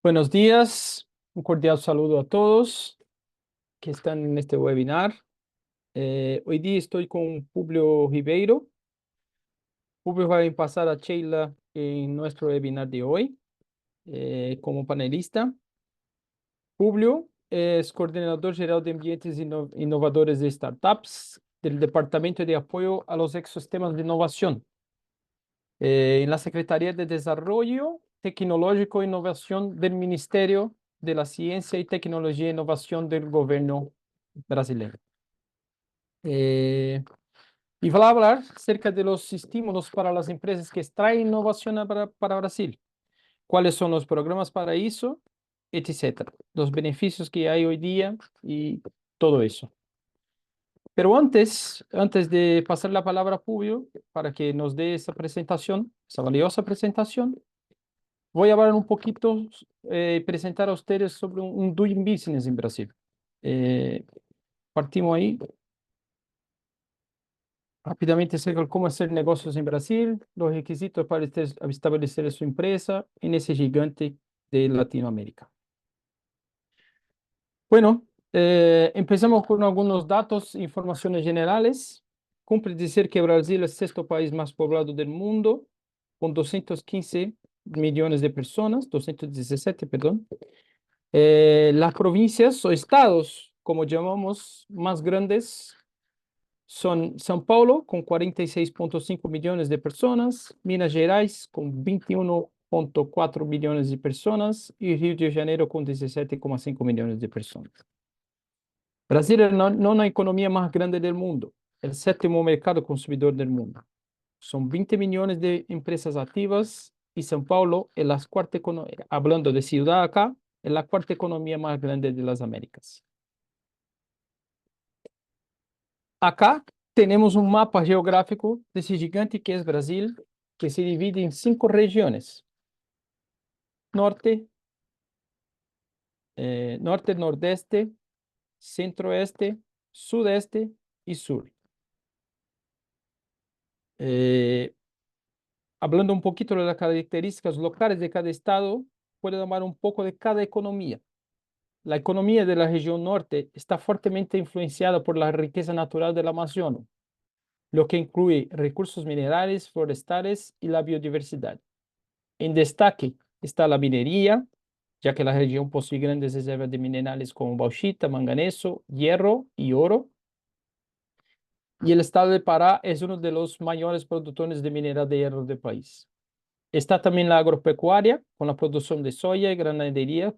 Buenos días, un cordial saludo a todos que están en este webinar. Hoy día estoy con Publio Ribeiro. Publio va a pasar a Sheila en nuestro webinar de hoy como panelista. Publio es coordinador general de ambientes innovadores de startups del Departamento de Apoyo a los Ecosistemas de Innovación en la Secretaría de Desarrollo Tecnológico e Innovación del Ministerio de la Ciencia y Tecnología e Innovación del Gobierno brasileño. Y va a hablar acerca de los estímulos para las empresas que extraen innovación para Brasil. ¿Cuáles son los programas para eso? Etcétera. Los beneficios que hay hoy día y todo eso. Pero antes de pasar la palabra a Publio para que nos dé esa presentación, esa valiosa presentación, voy a hablar un poquito, presentar a ustedes sobre un doing business en Brasil. Partimos ahí. Rápidamente acerca de cómo hacer negocios en Brasil, los requisitos para establecer su empresa en ese gigante de Latinoamérica. Bueno, empezamos con algunos datos e informaciones generales. Cumple decir que Brasil es el sexto país más poblado del mundo, con 215 millones de personas, 217, perdón. Las provincias o estados, como llamamos, más grandes son São Paulo, con 46,5 millones de personas, Minas Gerais, con 21,4 millones de personas, y Rio de Janeiro, con 17,5 millones de personas. Brasil es la economía más grande del mundo, el séptimo mercado consumidor del mundo. Son 20 millones de empresas activas y São Paulo es la cuarta economía, hablando de ciudad acá, es la cuarta economía más grande de las Américas. Acá tenemos un mapa geográfico de ese gigante que es Brasil, que se divide en 5 regiones. Norte, nordeste, centro-oeste, sudeste y sur. Hablando un poquito de las características locales de cada estado, puedo hablar un poco de cada economía. La economía de la región norte está fuertemente influenciada por la riqueza natural del Amazonas, lo que incluye recursos minerales, forestales y la biodiversidad. En destaque está la minería, ya que la región posee grandes reservas de minerales como bauxita, manganeso, hierro y oro. Y el estado de Pará es uno de los mayores productores de mineral de hierro del país. Está también la agropecuaria, con la producción de soya y ganadería,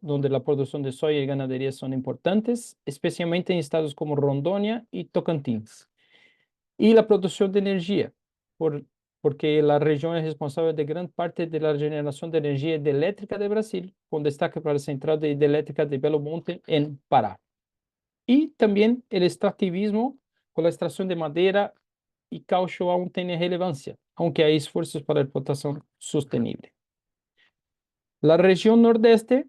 donde la producción de soya y ganadería son importantes, especialmente en estados como Rondônia y Tocantins. Y la producción de energía, porque la región es responsable de gran parte de la generación de energía eléctrica de Brasil, con destaque para la central de hidroeléctrica de Belo Monte en Pará. Y también el extractivismo, con la extracción de madera y caucho aún tiene relevancia, aunque hay esfuerzos para la explotación sostenible. La región nordeste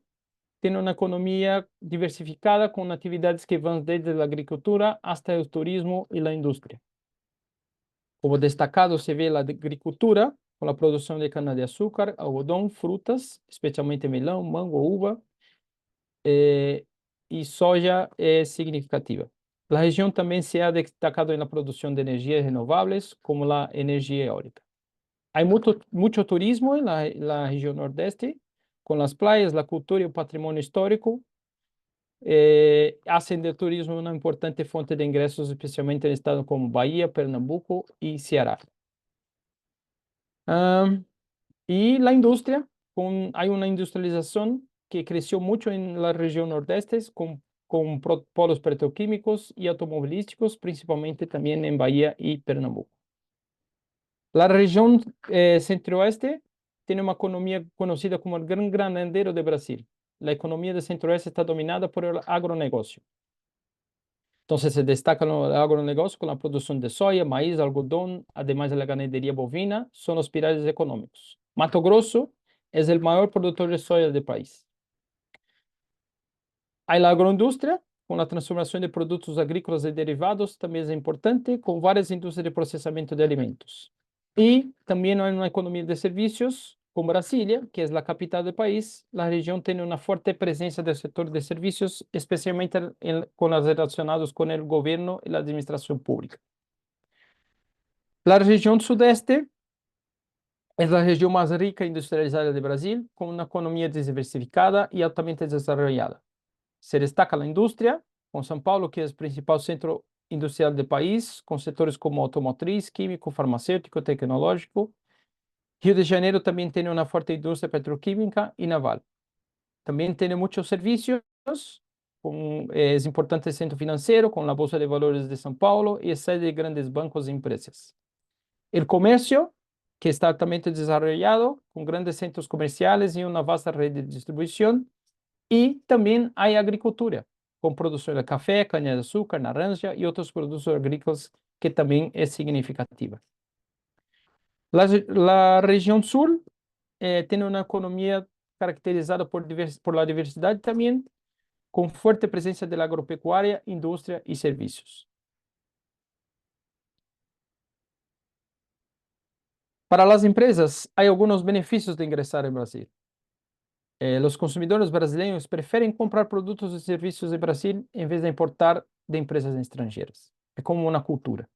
tiene una economía diversificada con actividades que van desde la agricultura hasta el turismo y la industria. Como destacado se ve la agricultura, con la producción de cana de azúcar, algodón, frutas, especialmente melón, mango, uva, y soya es significativa. La región también se ha destacado en la producción de energías renovables, como la energía eólica. Hay mucho turismo en la región nordeste, con las playas, la cultura y el patrimonio histórico. Hacen del turismo una importante fuente de ingresos, especialmente en estados como Bahía, Pernambuco y Ceará. Y la industria, hay una industrialización que creció mucho en la región nordeste, con polos petroquímicos y automovilísticos, principalmente también en Bahía y Pernambuco. La región centro-oeste tiene una economía conocida como el gran granadero de Brasil. La economía del centro-oeste está dominada por el agronegocio. Entonces se destaca el agronegocio con la producción de soya, maíz, algodón, además de la ganadería bovina, son los pilares económicos. Mato Grosso es el mayor productor de soya del país. Hay la agroindustria, con la transformación de productos agrícolas y derivados, también es importante, con varias industrias de procesamiento de alimentos. Y también hay una economía de servicios, Con Brasilia, que es la capital del país, la región tiene una fuerte presencia del sector de servicios, especialmente con los relacionados con el gobierno y la administración pública. La región sudeste es la región más rica e industrializada de Brasil, con una economía diversificada y altamente desarrollada. Se destaca la industria, con São Paulo, que es el principal centro industrial del país, con sectores como automotriz, químico, farmacéutico, tecnológico. Rio de Janeiro también tiene una fuerte industria petroquímica y naval. También tiene muchos servicios, es importante centro financiero con la Bolsa de Valores de São Paulo y es sede de grandes bancos e empresas. El comercio, que está altamente desarrollado, con grandes centros comerciales y una vasta red de distribución. Y también hay agricultura, con producción de café, caña de azúcar, naranja y otros productos agrícolas que también es significativa. La región sur tiene una economía caracterizada por la diversidad también, con fuerte presencia de la agropecuaria, industria y servicios. Para las empresas, hay algunos beneficios de ingresar en Brasil. Los consumidores brasileños prefieren comprar productos y servicios de Brasil en vez de importar de empresas extranjeras. Es como una cultura.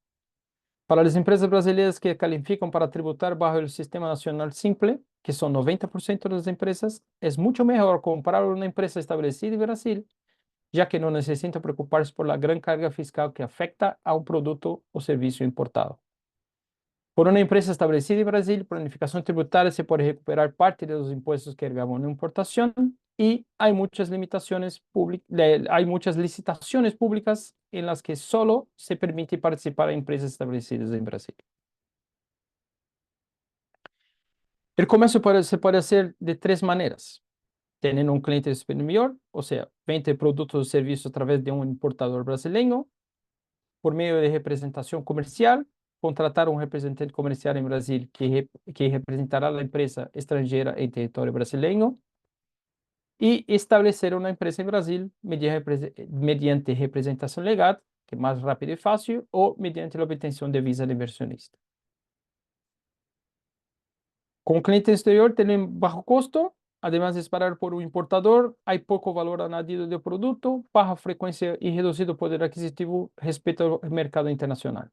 Para las empresas brasileñas que califican para tributar bajo el Sistema Nacional Simple, que son 90% de las empresas, es mucho mejor comprar una empresa establecida en Brasil, ya que no necesitan preocuparse por la gran carga fiscal que afecta a un producto o servicio importado. Por una empresa establecida en Brasil, planificación tributaria se puede recuperar parte de los impuestos que ergamos en importación y hay muchas licitaciones públicas en las que solo se permite participar a empresas establecidas en Brasil. El comercio se puede hacer de tres maneras. Teniendo un cliente distribuidor, o sea, vende productos o servicios a través de un importador brasileño, por medio de representación comercial, contratar un representante comercial en Brasil que representará a la empresa extranjera en territorio brasileño y establecer una empresa en Brasil mediante representación legal, que es más rápido y fácil, o mediante la obtención de visa de inversionista. Con cliente exterior tienen bajo costo, además de disparar por un importador, hay poco valor añadido del producto, baja frecuencia y reducido poder adquisitivo respecto al mercado internacional.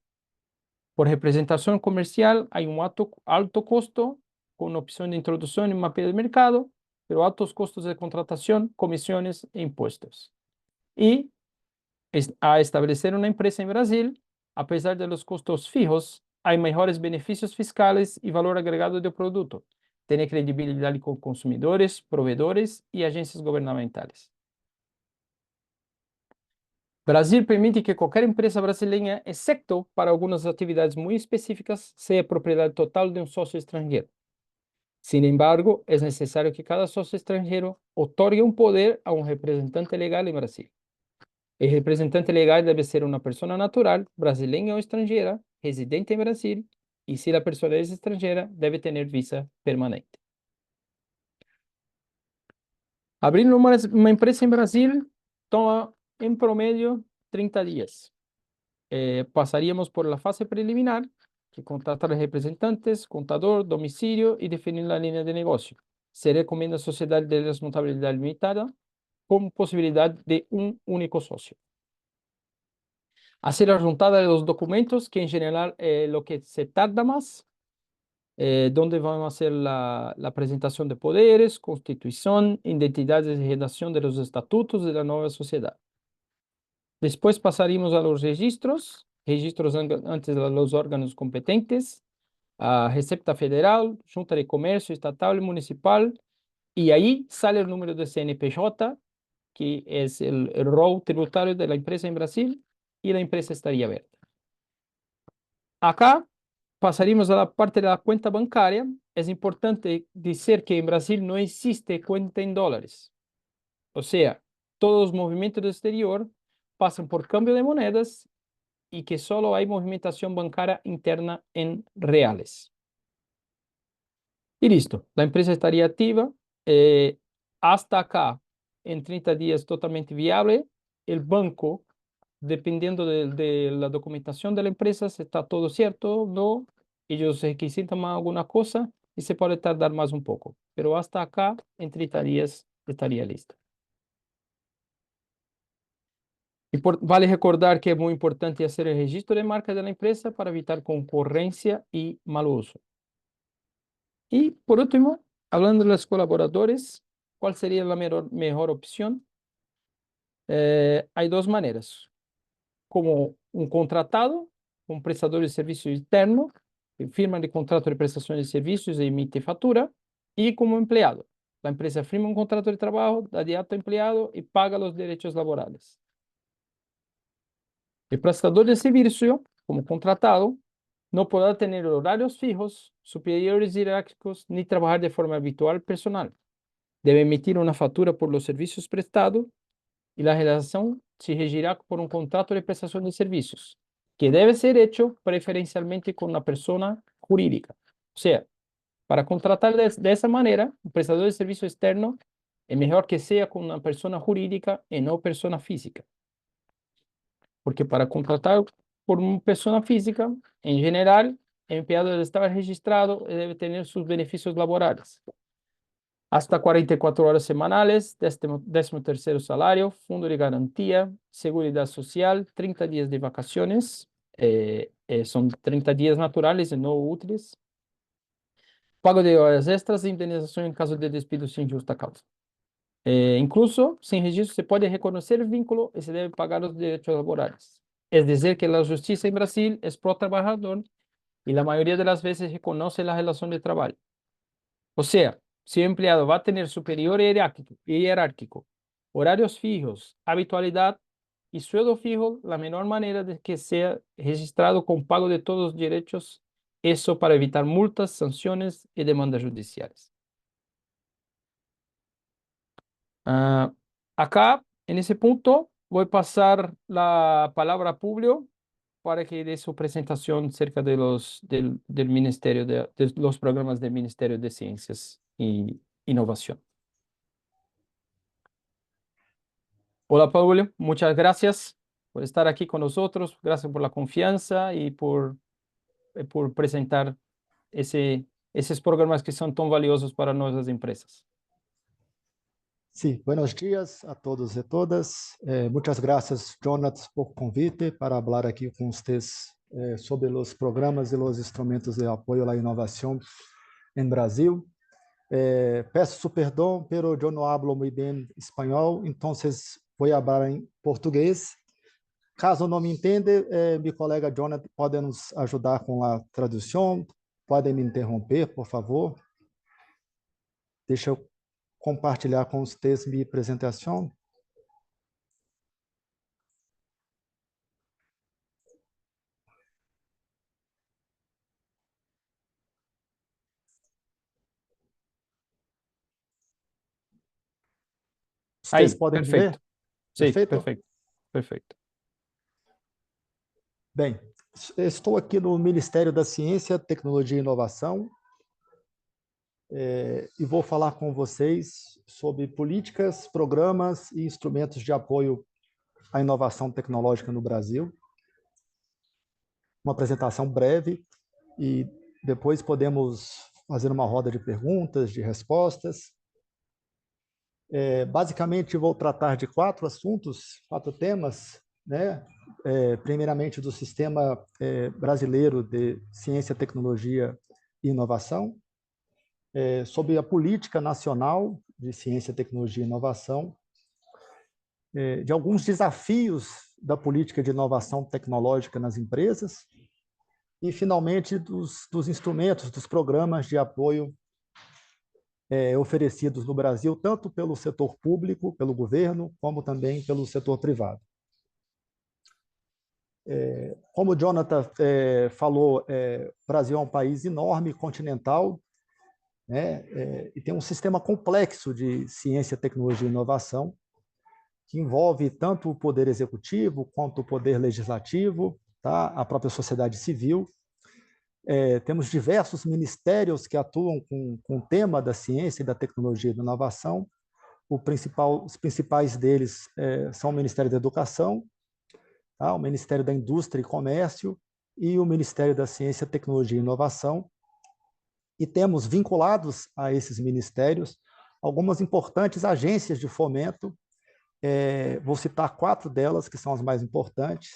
Por representación comercial hay un alto costo con opción de introducción y mapeo de mercado, pero altos costos de contratación, comisiones e impuestos. Y a establecer una empresa en Brasil, a pesar de los costos fijos, hay mejores beneficios fiscales y valor agregado del producto. Tiene credibilidad con consumidores, proveedores y agencias gubernamentales. Brasil permite que cualquier empresa brasileña, excepto para algunas actividades muy específicas, sea propiedad total de un socio extranjero. Sin embargo, es necesario que cada socio extranjero otorgue un poder a un representante legal en Brasil. El representante legal debe ser una persona natural, brasileña o extranjera, residente en Brasil, y si la persona es extranjera, debe tener visa permanente. Abrir una empresa en Brasil toma en promedio 30 días. Pasaríamos por la fase preliminar, que contratar representantes, contador, domicilio y definir la línea de negocio. Se recomienda sociedad de responsabilidad limitada con posibilidad de un único socio. Hacer la juntada de los documentos, que en general lo que se tarda más, donde vamos a hacer la presentación de poderes, constitución, identidades y redacción de los estatutos de la nueva sociedad. Después pasaríamos a los registros antes de los órganos competentes, a Receita Federal, Junta de Comercio Estatal y Municipal, y ahí sale el número de CNPJ, que es el rol tributario de la empresa en Brasil, y la empresa estaría abierta. Acá pasaríamos a la parte de la cuenta bancaria. Es importante decir que en Brasil no existe cuenta en dólares. O sea, todos los movimientos del exterior pasan por cambio de monedas y que solo hay movimentación bancaria interna en reales. Y listo, la empresa estaría activa. Hasta acá, en 30 días, totalmente viable. El banco, dependiendo de la documentación de la empresa, si está todo cierto o no, ellos requisitan alguna cosa, y se puede tardar más un poco, pero hasta acá, en 30 días, estaría listo. Vale recordar que es muy importante hacer el registro de marca de la empresa para evitar concurrencia y mal uso. Y por último, hablando de los colaboradores, ¿cuál sería la mejor opción? Hay dos maneras, como un contratado, un prestador de servicio externo, que firma el contrato de prestación de servicios e emite factura, y como empleado. La empresa firma un contrato de trabajo, da de alta empleado y paga los derechos laborales. El prestador de servicio, como contratado, no podrá tener horarios fijos, superiores jerárquicos, ni trabajar de forma habitual personal. Debe emitir una factura por los servicios prestados y la relación se regirá por un contrato de prestación de servicios, que debe ser hecho preferencialmente con una persona jurídica. O sea, para contratar de esa manera, un prestador de servicio externo es mejor que sea con una persona jurídica y no persona física. Porque para contratar por una persona física, en general, el empleado debe estar registrado y debe tener sus beneficios laborales. Hasta 44 horas semanales, 13º salario, fondo de garantía, seguridad social, 30 días de vacaciones, son 30 días naturales y no útiles, pago de horas extras e indemnización en caso de despido sin justa causa. Incluso, sin registro, se puede reconocer el vínculo y se debe pagar los derechos laborales. Es decir, que la justicia en Brasil es pro trabajador y la mayoría de las veces reconoce la relación de trabajo. O sea, si el empleado va a tener superior jerárquico, horarios fijos, habitualidad y sueldo fijo, la menor manera de que sea registrado con pago de todos los derechos, eso para evitar multas, sanciones y demandas judiciales. Ah, acá, en ese punto, voy a pasar la palabra a Publio para que dé su presentación acerca de del Ministerio de los programas del Ministerio de Ciencias y Innovación. Hola, Publio, muchas gracias por estar aquí con nosotros, gracias por la confianza y por presentar esos programas que son tan valiosos para nuestras empresas. Sí, buenos días a todos y todas. Muchas gracias, Jonas, por convite para hablar aquí con ustedes sobre los programas y los instrumentos de apoyo a la innovación en Brasil. Peço su perdão, pero eu não hablo muito bem espanhol, então vou falar em português. Caso não me entenda, meu colega Jonathan pode nos ajudar com a tradução. Podem me interromper, por favor. Deixa eu compartilhar com vocês minha apresentação. Vocês Aí, podem me perfeito. ver? Sim, Perfeito? perfeito, perfeito. Bem, estou aqui no Ministério da Ciência, Tecnologia e Inovação e vou falar com vocês sobre políticas, programas e instrumentos de apoio à inovação tecnológica no Brasil. Uma apresentação breve e depois podemos fazer uma roda de perguntas, de respostas. Basicamente, vou tratar de 4 assuntos, 4 temas, né? Primeiramente, do Sistema Brasileiro de Ciência, Tecnologia e Inovação, sobre a Política Nacional de Ciência, Tecnologia e Inovação, de alguns desafios da política de inovação tecnológica nas empresas e, finalmente, dos instrumentos, dos programas de apoio oferecidos no Brasil, tanto pelo setor público, pelo governo, como também pelo setor privado. Como o Jonathan falou, o Brasil é um país enorme, continental, né, e tem um sistema complexo de ciência, tecnologia e inovação, que envolve tanto o poder executivo quanto o poder legislativo, tá, a própria sociedade civil. Temos diversos ministérios que atuam com o tema da ciência, da tecnologia e da inovação. Os principais deles são o Ministério da Educação, tá, o Ministério da Indústria e Comércio e o Ministério da Ciência, Tecnologia e Inovação. E temos vinculados a esses ministérios algumas importantes agências de fomento. Vou citar 4 delas, que são as mais importantes,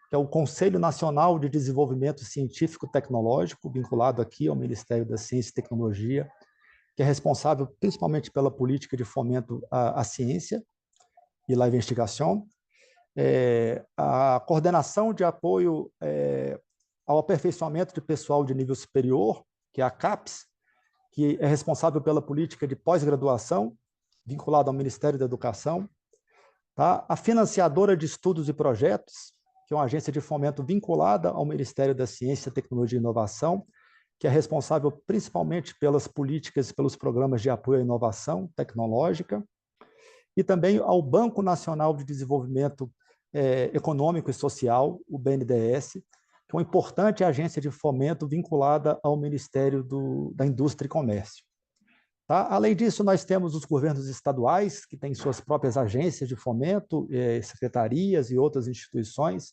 que é o Conselho Nacional de Desenvolvimento Científico e Tecnológico, vinculado aqui ao Ministério da Ciência e Tecnologia, que é responsável principalmente pela política de fomento à ciência e à investigação. A Coordenação de Apoio ao Aperfeiçoamento de Pessoal de Nível Superior, que é a CAPES, que é responsável pela política de pós-graduação, vinculada ao Ministério da Educação. Tá? A Financiadora de Estudos e Projetos, que é uma agência de fomento vinculada ao Ministério da Ciência, Tecnologia e Inovação, que é responsável principalmente pelas políticas e pelos programas de apoio à inovação tecnológica, e também ao Banco Nacional de Desenvolvimento Econômico e Social, o BNDES, que é uma importante agência de fomento vinculada ao Ministério da Indústria e Comércio. Tá? Além disso, nós temos os governos estaduais, que têm suas próprias agências de fomento, secretarias e outras instituições.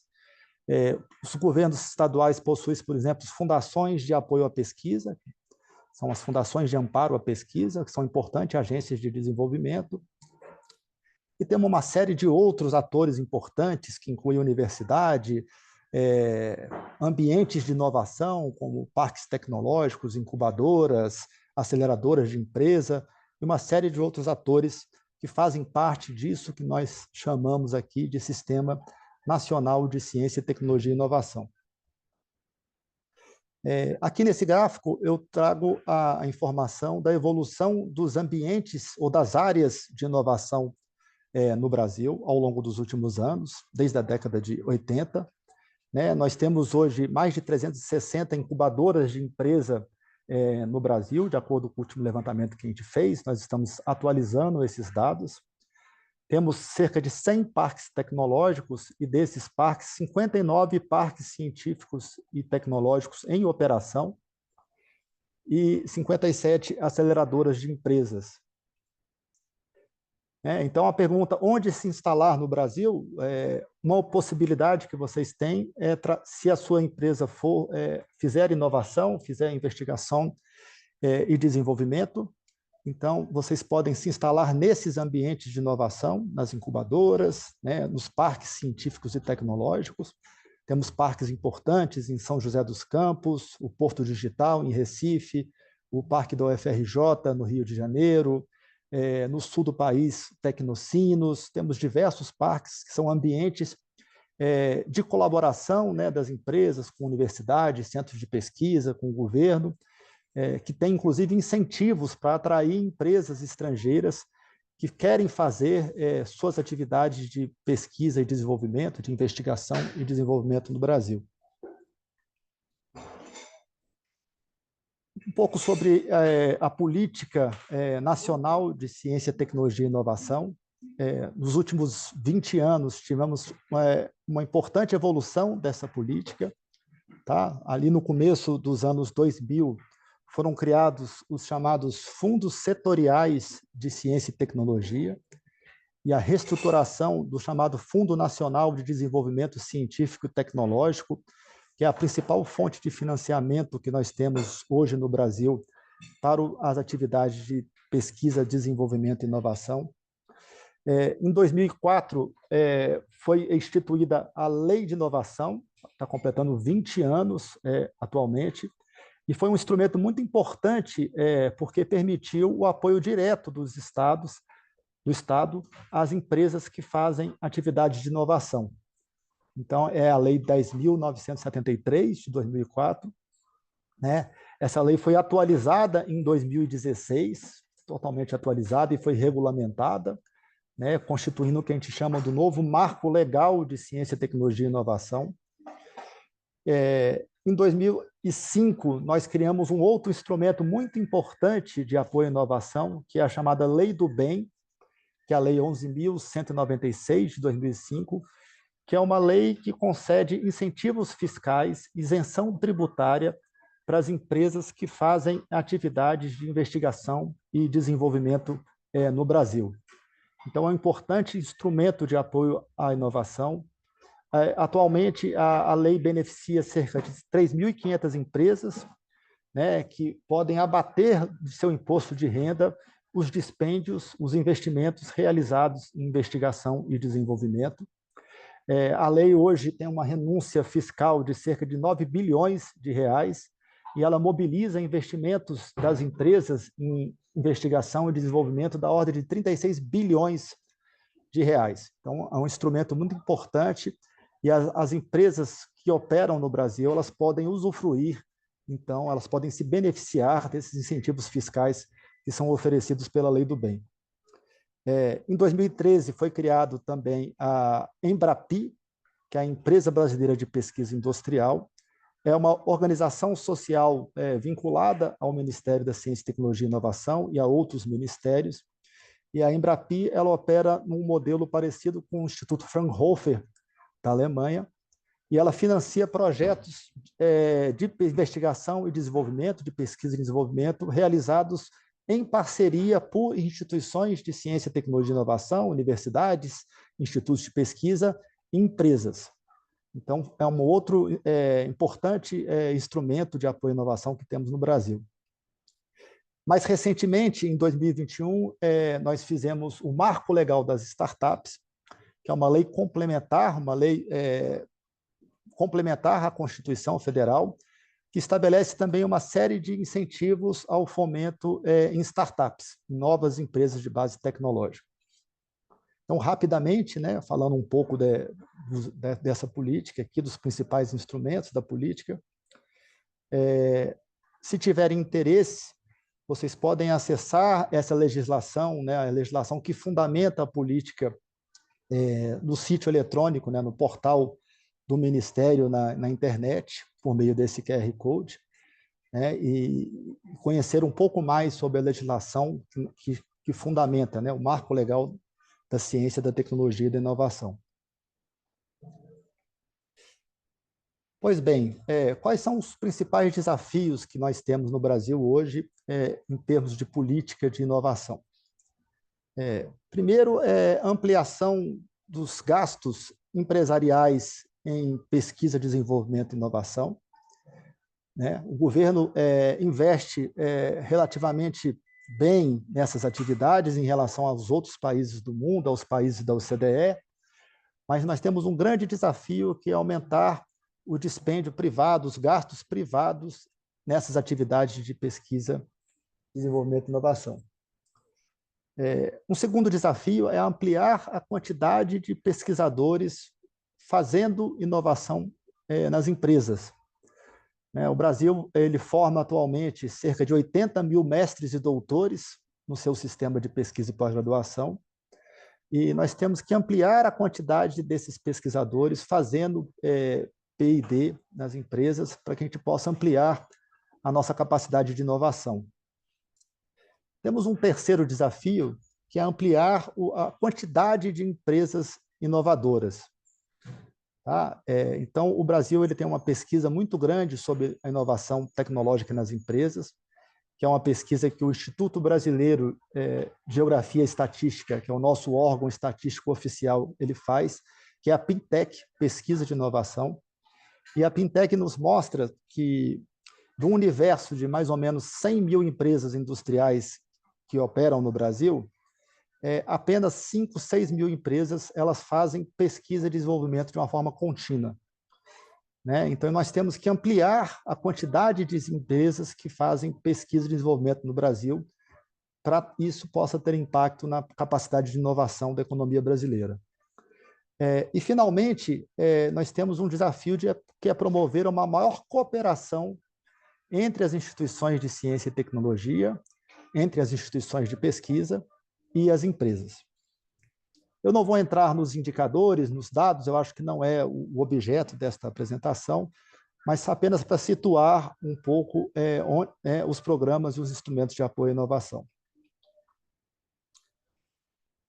Os governos estaduais possuem, por exemplo, fundações de apoio à pesquisa, são as fundações de amparo à pesquisa, que são importantes agências de desenvolvimento. E temos uma série de outros atores importantes, que incluem universidade, ambientes de inovação, como parques tecnológicos, incubadoras, aceleradoras de empresa, e uma série de outros atores que fazem parte disso que nós chamamos aqui de Sistema Nacional de Ciência, Tecnologia e Inovação. Aqui nesse gráfico eu trago a informação da evolução dos ambientes ou das áreas de inovação no Brasil ao longo dos últimos anos, desde a década de 80. Nós temos hoje mais de 360 incubadoras de empresa no Brasil, de acordo com o último levantamento que a gente fez. Nós estamos atualizando esses dados. Temos cerca de 100 parques tecnológicos e desses parques, 59 parques científicos e tecnológicos em operação e 57 aceleradoras de empresas. Então, a pergunta, onde se instalar no Brasil? Uma possibilidade que vocês têm é, se a sua empresa fizer inovação, fizer investigação e desenvolvimento, então, vocês podem se instalar nesses ambientes de inovação, nas incubadoras, nos parques científicos e tecnológicos. Temos parques importantes em São José dos Campos, o Porto Digital, em Recife, o Parque da UFRJ, no Rio de Janeiro, no sul do país, Tecnocinos. Temos diversos parques que são ambientes de colaboração das empresas com universidades, centros de pesquisa, com o governo, que tem, inclusive, incentivos para atrair empresas estrangeiras que querem fazer suas atividades de pesquisa e desenvolvimento, de investigação e desenvolvimento no Brasil. Um pouco sobre a política nacional de ciência, tecnologia e inovação. Nos últimos 20 anos, tivemos uma importante evolução dessa política. Tá? Ali no começo dos anos 2000, foram criados os chamados fundos setoriais de ciência e tecnologia e a reestruturação do chamado Fundo Nacional de Desenvolvimento Científico e Tecnológico, que é a principal fonte de financiamento que nós temos hoje no Brasil para as atividades de pesquisa, desenvolvimento e inovação. Em 2004, foi instituída a Lei de Inovação, está completando 20 anos atualmente, e foi um instrumento muito importante porque permitiu o apoio direto do Estado às empresas que fazem atividades de inovação. Então, é a Lei 10.973, de 2004. Essa lei foi atualizada em 2016, totalmente atualizada, e foi regulamentada, constituindo o que a gente chama do novo Marco Legal de Ciência, Tecnologia e Inovação. Em 2005, nós criamos um outro instrumento muito importante de apoio à inovação, que é a chamada Lei do Bem, que é a Lei 11.196, de 2005, que é uma lei que concede incentivos fiscais, isenção tributária para as empresas que fazem atividades de investigação e desenvolvimento no Brasil. Então, é um importante instrumento de apoio à inovação. Atualmente, a lei beneficia cerca de 3.500 empresas, né, que podem abater de seu imposto de renda os dispêndios, os investimentos realizados em investigação e desenvolvimento. A lei hoje tem uma renúncia fiscal de cerca de 9 bilhões de reais e ela mobiliza investimentos das empresas em investigação e desenvolvimento da ordem de 36 bilhões de reais. Então, é um instrumento muito importante e as empresas que operam no Brasil, elas podem usufruir, então, elas podem se beneficiar desses incentivos fiscais que são oferecidos pela Lei do Bem. Em 2013, foi criado também a Embrapi, que é a Empresa Brasileira de Pesquisa Industrial. É uma organização social vinculada ao Ministério da Ciência, Tecnologia e Inovação e a outros ministérios. E a Embrapi ela opera num modelo parecido com o Instituto Fraunhofer, da Alemanha, e ela financia projetos de investigação e desenvolvimento, de pesquisa e desenvolvimento, realizados em parceria por instituições de ciência, tecnologia e inovação, universidades, institutos de pesquisa e empresas. Então, é um outro importante instrumento de apoio à inovação que temos no Brasil. Mais recentemente, em 2021, nós fizemos o Marco Legal das Startups, que é uma lei complementar, complementar à Constituição Federal, que estabelece também uma série de incentivos ao fomento em startups, em novas empresas de base tecnológica. Então, rapidamente, né, falando um pouco dessa política aqui, dos principais instrumentos da política, se tiverem interesse, vocês podem acessar essa legislação, né, a legislação que fundamenta a política no sítio eletrônico, né, no portal do Ministério na internet, por meio desse QR Code, né, e conhecer um pouco mais sobre a legislação que fundamenta, né, o marco legal da ciência, da tecnologia e da inovação. Pois bem, quais são os principais desafios que nós temos no Brasil hoje em termos de política de inovação? Primeiro, ampliação dos gastos empresariais em pesquisa, desenvolvimento e inovação. Né? O governo investe relativamente bem nessas atividades em relação aos outros países do mundo, aos países da OCDE, mas nós temos um grande desafio que é aumentar o dispêndio privado, os gastos privados nessas atividades de pesquisa, desenvolvimento e inovação. Um segundo desafio é ampliar a quantidade de pesquisadores fazendo inovação nas empresas. O Brasil ele forma atualmente cerca de 80 mil mestres e doutores no seu sistema de pesquisa e pós-graduação, e nós temos que ampliar a quantidade desses pesquisadores fazendo P&D nas empresas para que a gente possa ampliar a nossa capacidade de inovação. Temos um terceiro desafio, que é ampliar a quantidade de empresas inovadoras. Tá? Então, o Brasil ele tem uma pesquisa muito grande sobre a inovação tecnológica nas empresas, que é uma pesquisa que o Instituto Brasileiro de Geografia e Estatística, que é o nosso órgão estatístico oficial, ele faz, que é a Pintec, Pesquisa de Inovação. E a Pintec nos mostra que, de um universo de mais ou menos 100 mil empresas industriais que operam no Brasil, apenas 5, 6 mil empresas elas fazem pesquisa e desenvolvimento de uma forma contínua. Né? Então, nós temos que ampliar a quantidade de empresas que fazem pesquisa e desenvolvimento no Brasil para que isso possa ter impacto na capacidade de inovação da economia brasileira. E, finalmente, nós temos um desafio que é promover uma maior cooperação entre as instituições de ciência e tecnologia, entre as instituições de pesquisa e as empresas. Eu não vou entrar nos indicadores, nos dados, eu acho que não é o objeto desta apresentação, mas apenas para situar um pouco os programas e os instrumentos de apoio à inovação.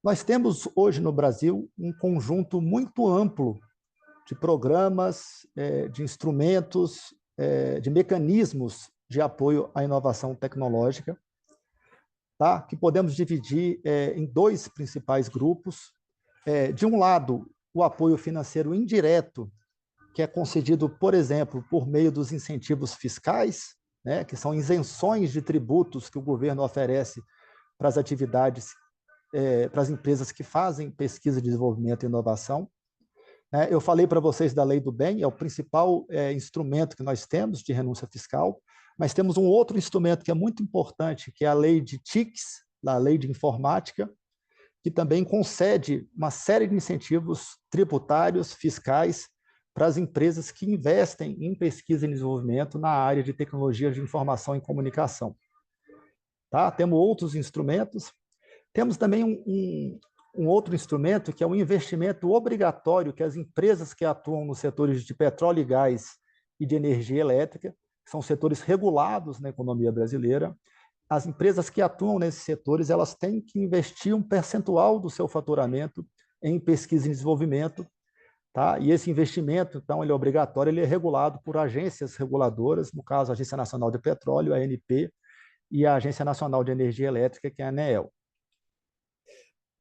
Nós temos hoje no Brasil um conjunto muito amplo de programas, de instrumentos, de mecanismos de apoio à inovação tecnológica, tá? Que podemos dividir em dois principais grupos. De um lado, o apoio financeiro indireto, que é concedido, por exemplo, por meio dos incentivos fiscais, né, que são isenções de tributos que o governo oferece para as atividades, para as empresas que fazem pesquisa, desenvolvimento e inovação. Eu falei para vocês da Lei do Bem, é o principal instrumento que nós temos de renúncia fiscal, mas temos um outro instrumento que é muito importante, que é a Lei de TICs, a Lei de Informática, que também concede uma série de incentivos tributários, fiscais, para as empresas que investem em pesquisa e desenvolvimento na área de tecnologia de informação e comunicação. Tá? Temos outros instrumentos. Temos também um outro instrumento, que é o investimento obrigatório que as empresas que atuam nos setores de petróleo e gás e de energia elétrica, que são setores regulados na economia brasileira, as empresas que atuam nesses setores, elas têm que investir um percentual do seu faturamento em pesquisa e desenvolvimento, tá? E esse investimento, então, ele é obrigatório, ele é regulado por agências reguladoras, no caso, a Agência Nacional de Petróleo, a ANP, e a Agência Nacional de Energia Elétrica, que é a ANEEL.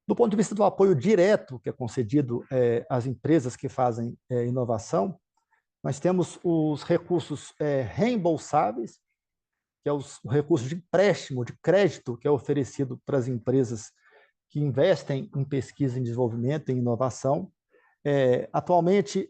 Do ponto de vista do apoio direto que é concedido às empresas que fazem inovação, nós temos os recursos reembolsáveis, que é os recursos de empréstimo, de crédito, que é oferecido para as empresas que investem em pesquisa, em desenvolvimento, em inovação. Atualmente,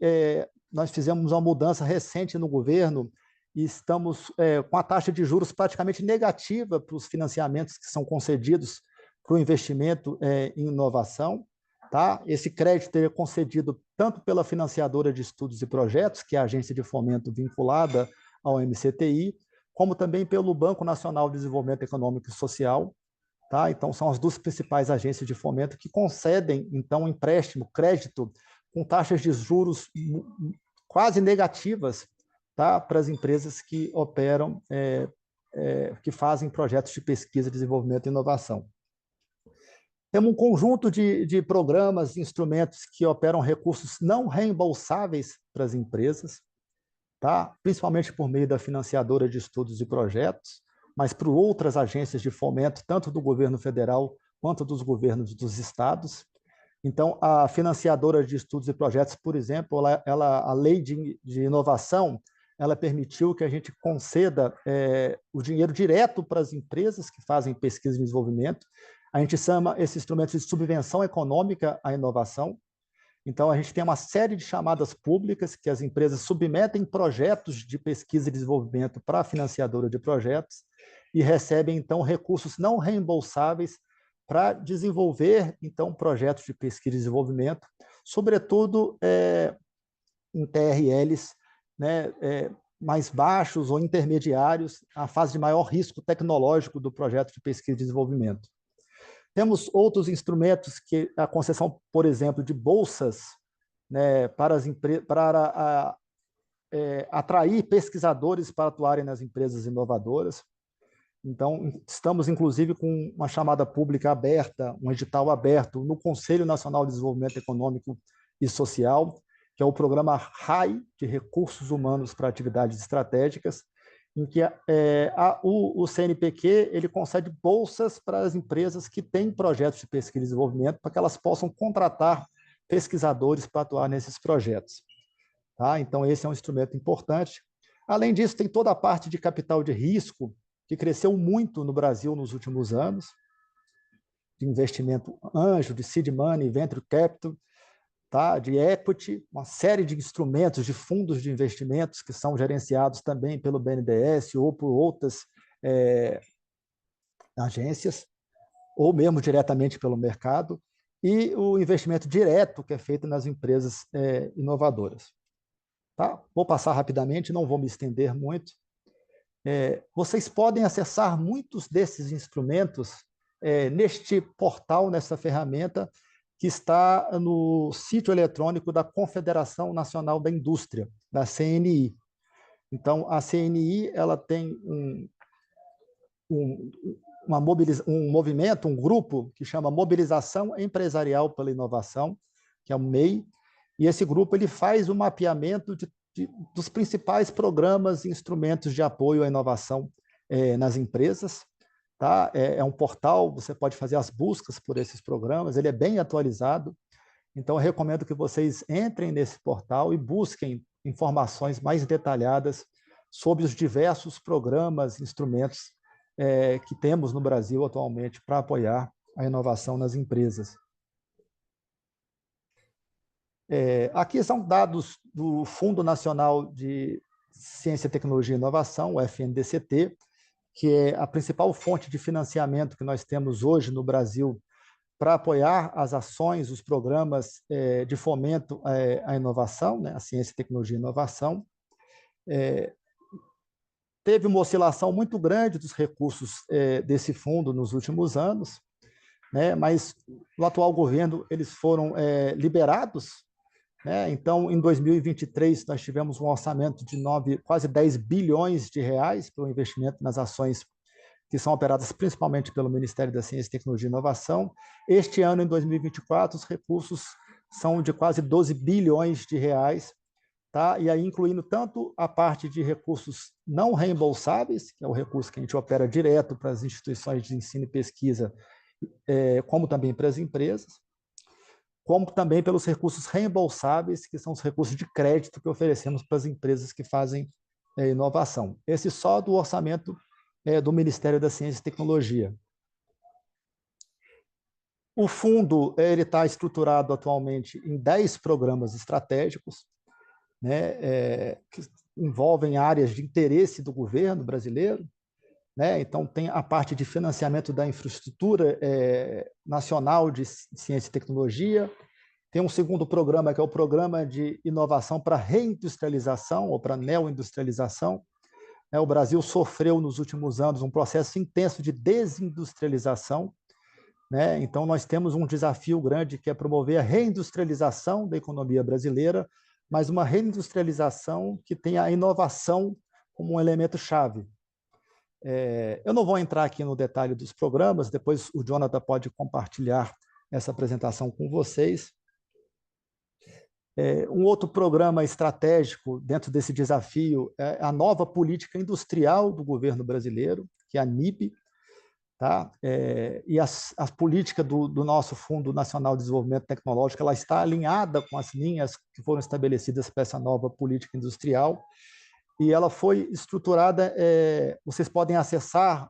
nós fizemos uma mudança recente no governo e estamos com a taxa de juros praticamente negativa para os financiamentos que são concedidos para o investimento em inovação. Tá? Esse crédito é concedido tanto pela financiadora de estudos e projetos, que é a agência de fomento vinculada ao MCTI, como também pelo Banco Nacional de Desenvolvimento Econômico e Social. Tá? Então, são as duas principais agências de fomento que concedem, então, empréstimo, crédito, com taxas de juros quase negativas, tá? Para as empresas que operam, que fazem projetos de pesquisa, desenvolvimento e inovação. Temos um conjunto de programas, instrumentos que operam recursos não reembolsáveis para as empresas, tá? Principalmente por meio da financiadora de estudos e projetos, mas para outras agências de fomento, tanto do governo federal quanto dos governos dos estados. Então, a financiadora de estudos e projetos, por exemplo, a lei de inovação, ela permitiu que a gente conceda o dinheiro direto para as empresas que fazem pesquisa e desenvolvimento. A gente chama esse instrumento de subvenção econômica à inovação. Então, a gente tem uma série de chamadas públicas que as empresas submetem projetos de pesquisa e desenvolvimento para a financiadora de projetos e recebem, então, recursos não reembolsáveis para desenvolver, então, projetos de pesquisa e desenvolvimento, sobretudo em TRLs, né, mais baixos ou intermediários, a fase de maior risco tecnológico do projeto de pesquisa e desenvolvimento. Temos outros instrumentos, que a concessão, por exemplo, de bolsas, né, para atrair pesquisadores para atuarem nas empresas inovadoras. Então, estamos, inclusive, com uma chamada pública aberta, um edital aberto no Conselho Nacional de Desenvolvimento Econômico e Social, que é o programa RAI, de Recursos Humanos para Atividades Estratégicas, em que o CNPq ele concede bolsas para as empresas que têm projetos de pesquisa e desenvolvimento, para que elas possam contratar pesquisadores para atuar nesses projetos. Tá? Então, esse é um instrumento importante. Além disso, tem toda a parte de capital de risco, que cresceu muito no Brasil nos últimos anos, de investimento anjo, de seed money, venture capital, tá? De equity, uma série de instrumentos, de fundos de investimentos que são gerenciados também pelo BNDES ou por outras agências, ou mesmo diretamente pelo mercado, e o investimento direto que é feito nas empresas inovadoras. Tá? Vou passar rapidamente, não vou me estender muito. Vocês podem acessar muitos desses instrumentos neste portal, nessa ferramenta, que está no sítio eletrônico da Confederação Nacional da Indústria, da CNI. Então, a CNI ela tem um movimento, um grupo que chama Mobilização Empresarial pela Inovação, que é o MEI, e esse grupo ele faz o mapeamento dos principais programas e instrumentos de apoio à inovação nas empresas. Tá? É um portal, você pode fazer as buscas por esses programas, ele é bem atualizado, então eu recomendo que vocês entrem nesse portal e busquem informações mais detalhadas sobre os diversos programas, instrumentos que temos no Brasil atualmente para apoiar a inovação nas empresas. Aqui são dados do Fundo Nacional de Ciência, Tecnologia e Inovação, o FNDCT, que é a principal fonte de financiamento que nós temos hoje no Brasil para apoiar as ações, os programas de fomento à inovação, né, a ciência, tecnologia e inovação. Teve uma oscilação muito grande dos recursos desse fundo nos últimos anos, né, mas no atual governo eles foram liberados, né? Então, em 2023, nós tivemos um orçamento de quase 10 bilhões de reais para o investimento nas ações que são operadas principalmente pelo Ministério da Ciência, Tecnologia e Inovação. Este ano, em 2024, os recursos são de quase 12 bilhões de reais, tá? E aí incluindo tanto a parte de recursos não reembolsáveis, que é o recurso que a gente opera direto para as instituições de ensino e pesquisa, como também para as empresas, como também pelos recursos reembolsáveis, que são os recursos de crédito que oferecemos para as empresas que fazem inovação. Esse só do orçamento do Ministério da Ciência e Tecnologia. O fundo está estruturado atualmente em 10 programas estratégicos, né, que envolvem áreas de interesse do governo brasileiro, né? Então, tem a parte de financiamento da infraestrutura nacional de ciência e tecnologia. Tem um segundo programa, que é o Programa de Inovação para Reindustrialização, ou para Neoindustrialização. O Brasil sofreu, nos últimos anos, um processo intenso de desindustrialização, né? Então, nós temos um desafio grande, que é promover a reindustrialização da economia brasileira, mas uma reindustrialização que tenha a inovação como um elemento-chave. Eu não vou entrar aqui no detalhe dos programas, depois o Jonathan pode compartilhar essa apresentação com vocês. Um outro programa estratégico dentro desse desafio é a nova política industrial do governo brasileiro, que é a NIP, tá? E a política do nosso Fundo Nacional de Desenvolvimento Tecnológico, ela está alinhada com as linhas que foram estabelecidas para essa nova política industrial, e ela foi estruturada, vocês podem acessar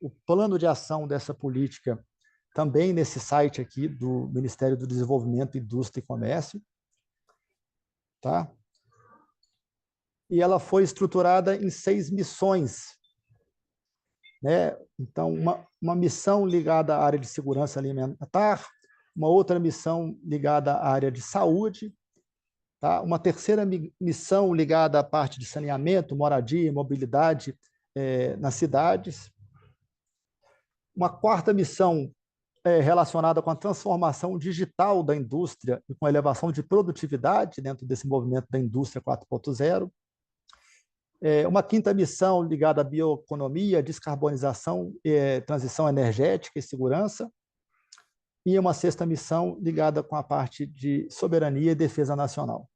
o plano de ação dessa política também nesse site aqui do Ministério do Desenvolvimento, Indústria e Comércio, tá? E ela foi estruturada em 6 missões, né? Então, uma missão ligada à área de segurança alimentar, uma outra missão ligada à área de saúde, tá? Uma terceira missão ligada à parte de saneamento, moradia e mobilidade nas cidades. Uma quarta missão relacionada com a transformação digital da indústria e com a elevação de produtividade dentro desse movimento da indústria 4.0. Uma quinta missão ligada à bioeconomia, descarbonização, transição energética e segurança. E uma sexta missão ligada com a parte de soberania e defesa nacional.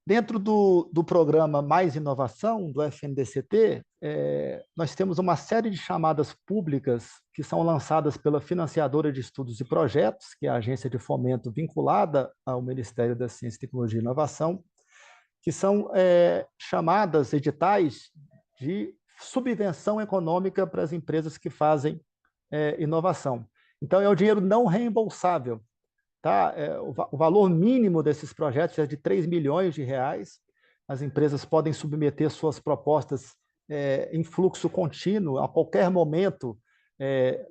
Dentro do programa Mais Inovação, do FNDCT, nós temos uma série de chamadas públicas que são lançadas pela financiadora de estudos e projetos, que é a agência de fomento vinculada ao Ministério da Ciência, Tecnologia e Inovação, que são chamadas editais de subvenção econômica para as empresas que fazem inovação. Então, é o dinheiro não reembolsável. Tá? O valor mínimo desses projetos é de 3 milhões de reais. As empresas podem submeter suas propostas em fluxo contínuo, a qualquer momento,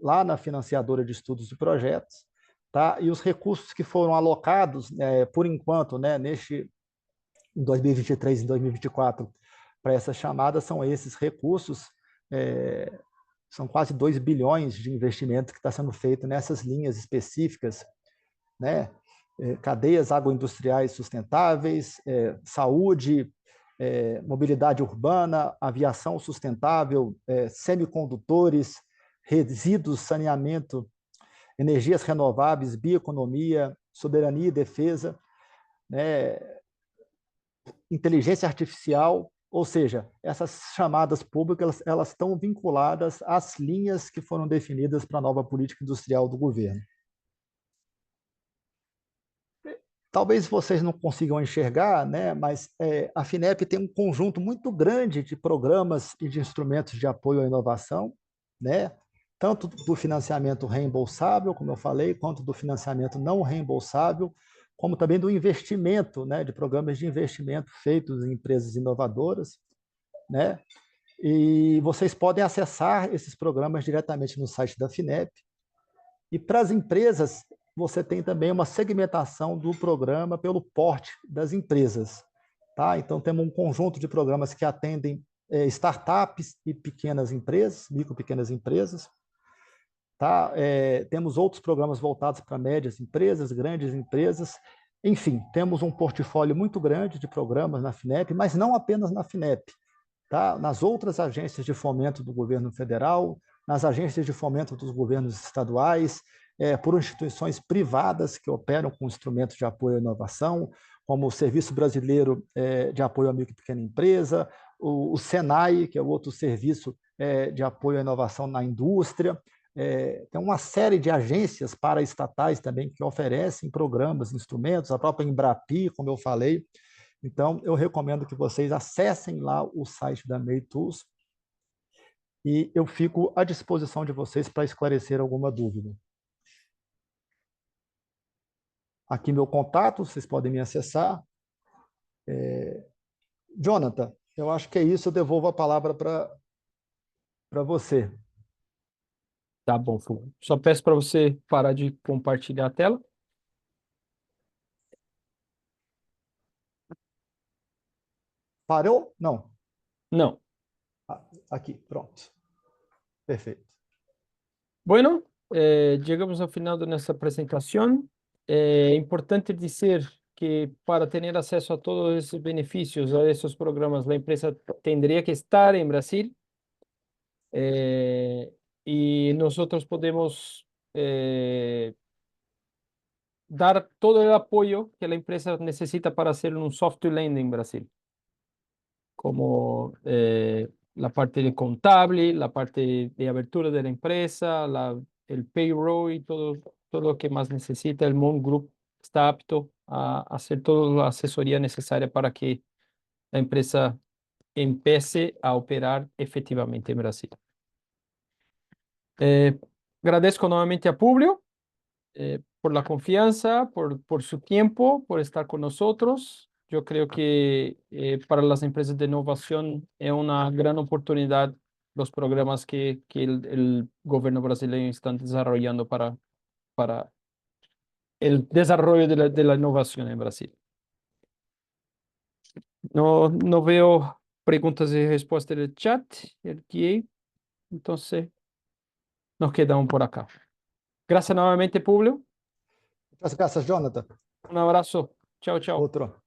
lá na financiadora de estudos e projetos. Tá? E os recursos que foram alocados, por enquanto, né, em 2023 e 2024, para essa chamada, são esses recursos, são quase 2 bilhões de investimento que está sendo feito nessas linhas específicas, né? Cadeias agroindustriais sustentáveis, saúde, mobilidade urbana, aviação sustentável, semicondutores, resíduos, saneamento, energias renováveis, bioeconomia, soberania e defesa, né? Inteligência artificial, ou seja, essas chamadas públicas elas estão vinculadas às linhas que foram definidas para a nova política industrial do governo. talvez vocês não consigam enxergar, né, mas a FINEP tem um conjunto muito grande de programas e de instrumentos de apoio à inovação, né, tanto do financiamento reembolsável, como eu falei, quanto do financiamento não reembolsável, como também do investimento, né, de programas de investimento feitos em empresas inovadoras, né, e vocês podem acessar esses programas diretamente no site da FINEP. E para as empresas, você tem também uma segmentação do programa pelo porte das empresas. Tá? Então, temos um conjunto de programas que atendem startups e pequenas empresas, micro e pequenas empresas. Tá? Temos outros programas voltados para médias empresas, grandes empresas. Enfim, temos um portfólio muito grande de programas na FINEP, mas não apenas na FINEP. Tá? Nas outras agências de fomento do governo federal, nas agências de fomento dos governos estaduais, por instituições privadas que operam com instrumentos de apoio à inovação, como o Serviço Brasileiro de Apoio à Micro e Pequena Empresa, o SENAI, que é o outro serviço de apoio à inovação na indústria. Tem uma série de agências paraestatais também que oferecem programas, instrumentos, a própria Embrapi, como eu falei. Então, eu recomendo que vocês acessem lá o site da MEI Tools e eu fico à disposição de vocês para esclarecer alguma dúvida. Aqui meu contato, vocês podem me acessar. Jonathan, eu acho que é isso, eu devolvo a palavra para você. Tá bom, Fulvio. Só peço para você parar de compartilhar a tela. Parou? Não. Não. Aqui, pronto. Perfeito. Bueno, llegamos al final de nuestra presentación. Importante decir que para tener acceso a todos esos beneficios, a esos programas, la empresa tendría que estar en Brasil y nosotros podemos dar todo el apoyo que la empresa necesita para hacer un soft landing en Brasil, como la parte de contable, la parte de abertura de la empresa, el payroll y todo lo que más necesita. El Moon Group está apto a hacer toda la asesoría necesaria para que la empresa empiece a operar efectivamente en Brasil. Eh, Agradezco nuevamente a Publio por la confianza, por su tiempo, por estar con nosotros. Yo creo que para las empresas de innovación es una gran oportunidad los programas que el gobierno brasileño está desarrollando para el desarrollo de la innovación en Brasil. No veo preguntas y respuestas del chat, el QA, entonces nos quedamos por acá. Gracias nuevamente, Publio. Muchas gracias, Jonathan. Un abrazo. Chao, chao. Outro.